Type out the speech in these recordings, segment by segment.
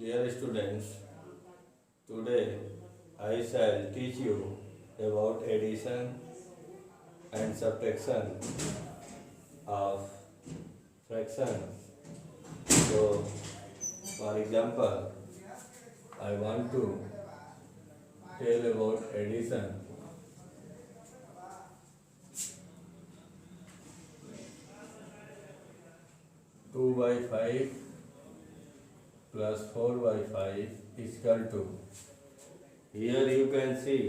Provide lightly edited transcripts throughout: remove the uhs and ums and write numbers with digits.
Dear students, today I shall teach you about addition and subtraction of fractions. So, for example, I want to tell about addition. 2/5 plus 4/5 is equal to. Here you can see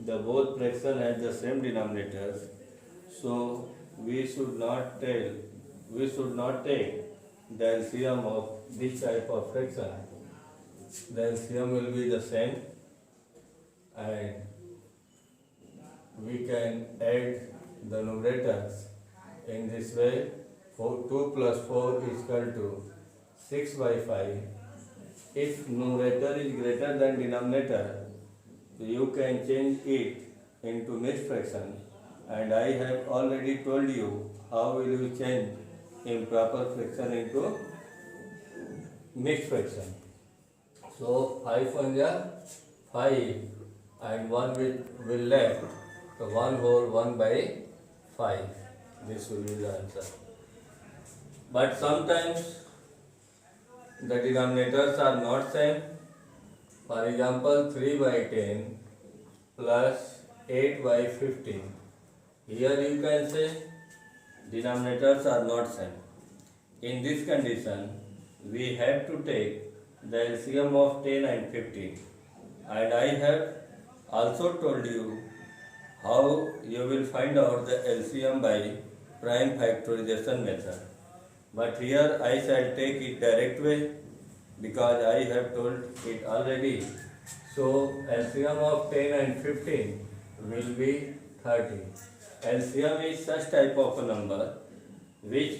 the both fraction has the same denominators, so we should not take the LCM of this type of fraction. The LCM will be the same, and we can add the numerators in this way. 2 plus 4 is equal to 6/5. If numerator is greater than denominator, you can change it into mixed fraction, and I have already told you how will you change improper fraction into mixed fraction. So 5 1 ja 5 and 1 will left, so 1 whole 1/5. This will be the answer. But sometimes the denominators are not same. For example, 3/10 plus 8/15. Here you can say denominators are not same. In this condition, we have to take the LCM of 10 and 15. And I have also told you how you will find out the LCM by prime factorization method. But here I shall take it direct way because I have told it already. So LCM of 10 and 15 will be 30. LCM is such type of a number which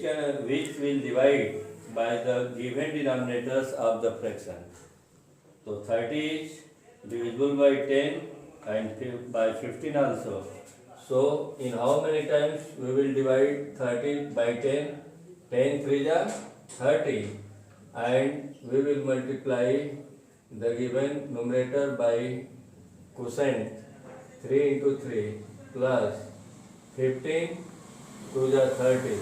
will divide by the given denominators of the fraction. So 30 is divisible by 10 and by 15 also. So in how many times we will divide 30 by 10? 10 3 ja 30, and we will multiply the given numerator by quotient 3 into 3 plus 15 2 ja 30,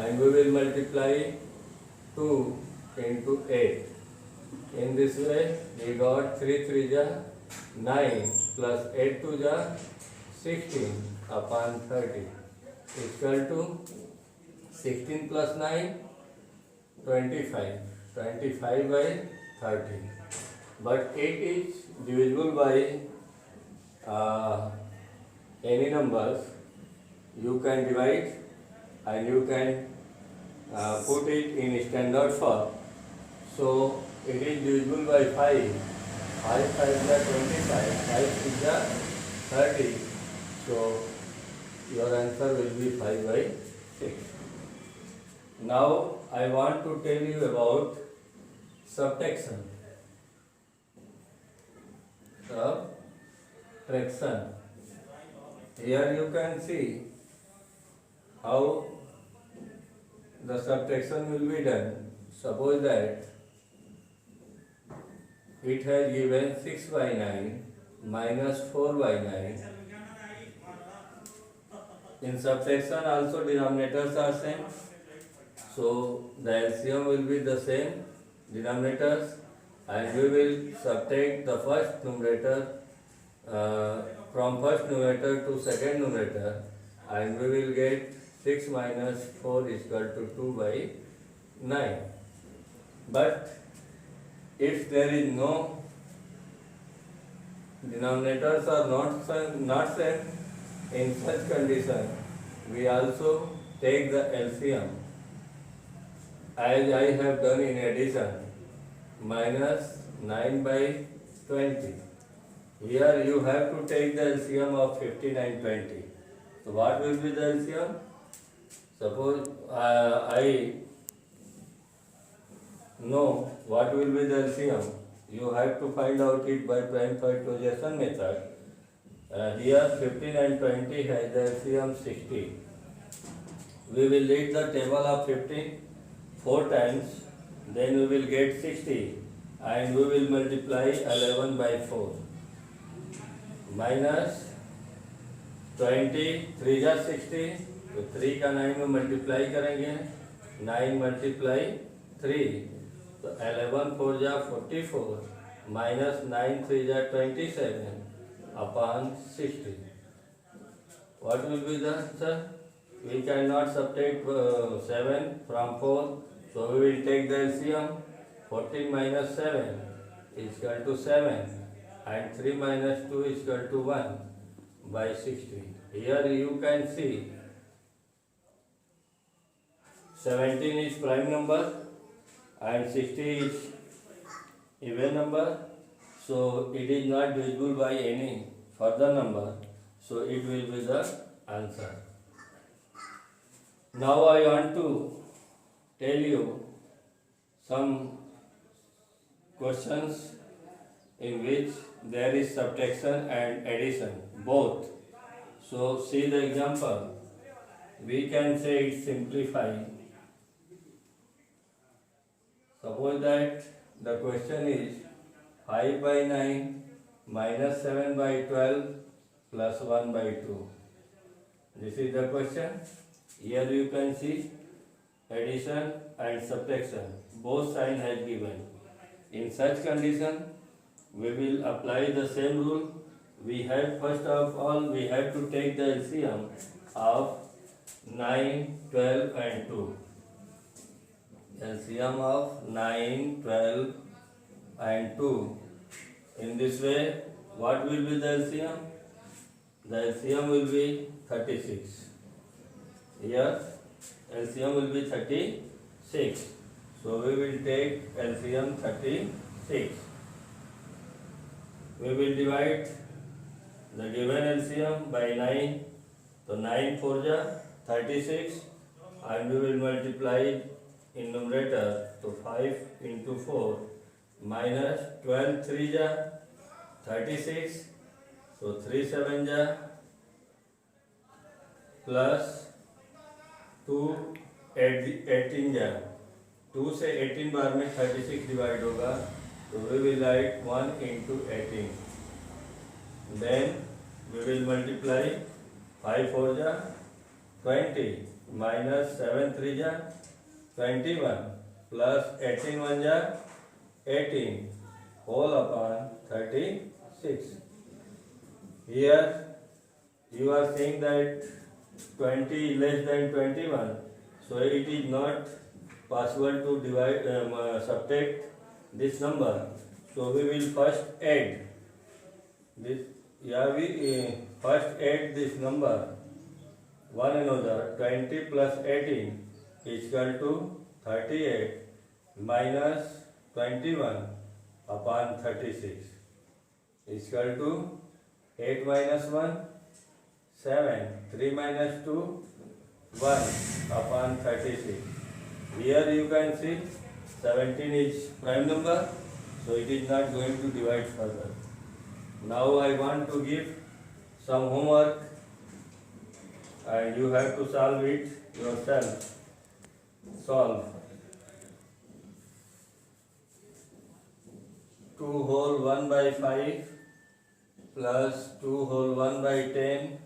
and we will multiply 2 into 8. In this way we got 3 3 ja 9 plus 8 2 ja 16 upon 30 equal to 16 plus 9, 25. 25 by 30. But it is divisible by any numbers. You can divide and you can put it in standard form. So it is divisible by 5. 5 5 is 25. 5 is 30. So your answer will be 5 by 6. Now I want to tell you about subtraction. Subtraction. Here you can see how the subtraction will be done. Suppose that it has given 6/9 minus 4/9. In subtraction also denominators are same. So the LCM will be the same denominators, and we will subtract the first numerator from first numerator to second numerator, and we will get 6 minus 4 is equal to 2/9. But if there is no denominators are not same, in such condition we also take the LCM as I have done in addition, minus 9/20. Here you have to take the LCM of 15 and 20. So what will be the LCM? Suppose I know what will be the LCM. You have to find out it by prime factorization method. Here 15 and 20 has the LCM 60. We will read the table of 15 4 times, then we will get 60. and we will multiply 11 by 4 minus 20, 3 जा 60, तो 3 का 9 में multiply करेंगे, 9 multiply 3, तो 11 4 जा 44 minus 9 3 जा 27 upon 60. What will be the answer? We cannot subtract 7 from 4, so we will take the LCM. 14 minus 7 is equal to 7 and 3 minus 2 is equal to 1 by 60. Here you can see 17 is prime number and 60 is even number, so it is not divisible by any further number, so it will be the answer. Now I want to tell you some questions in which there is subtraction and addition both. So see the example. We can say it simplifying. Suppose that the question is 5 by 9 minus 7 by 12 plus 1 by 2. This is the question. Here you can see addition and subtraction. Both sign has given. In such condition, we will apply the same rule. We have first of all we have to take the LCM of 9, 12 and 2. LCM of 9, 12 and 2. In this way, what will be the LCM? The LCM will be 36. Here, LCM will be 36. So we will take LCM 36. We will divide the given LCM by 9. So 9 4 ja 36 and we will multiply in numerator. So 5 into 4 minus 12 3 ja 36. So 3 7 ja plus 2 18 जा 2 से 18 बार में 36 divide होगा, तो we will write 1 into 18. Then we will multiply 5 4 जा 20 minus 7 3 जा 21 plus 18 1 जा 18 whole upon 36. Here you are saying that 20 is less than 21, so it is not possible to divide subtract this number. So we will first add this. Yeah, we first add this number one another. 20 plus 18 is equal to 38 minus 21 upon 36 is equal to 8 minus 1 7, 3 minus 2 1 upon 36. Here you can see 17 is prime number, so it is not going to divide further. Now I want to give some homework and you have to solve it yourself. Solve 2 whole 1 by 5 plus 2 whole 1 by 10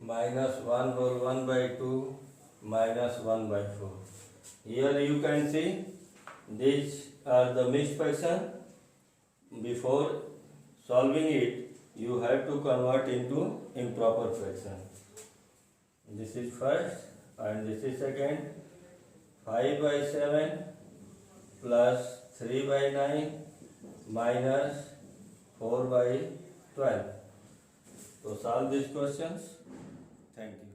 minus 1 whole 1 by 2 minus 1 by 4. Here you can see these are the mixed fraction. Before solving it, you have to convert into improper fraction. This is first and this is second. 5 by 7 plus 3 by 9 minus 4 by 12. So solve these questions. Thank you.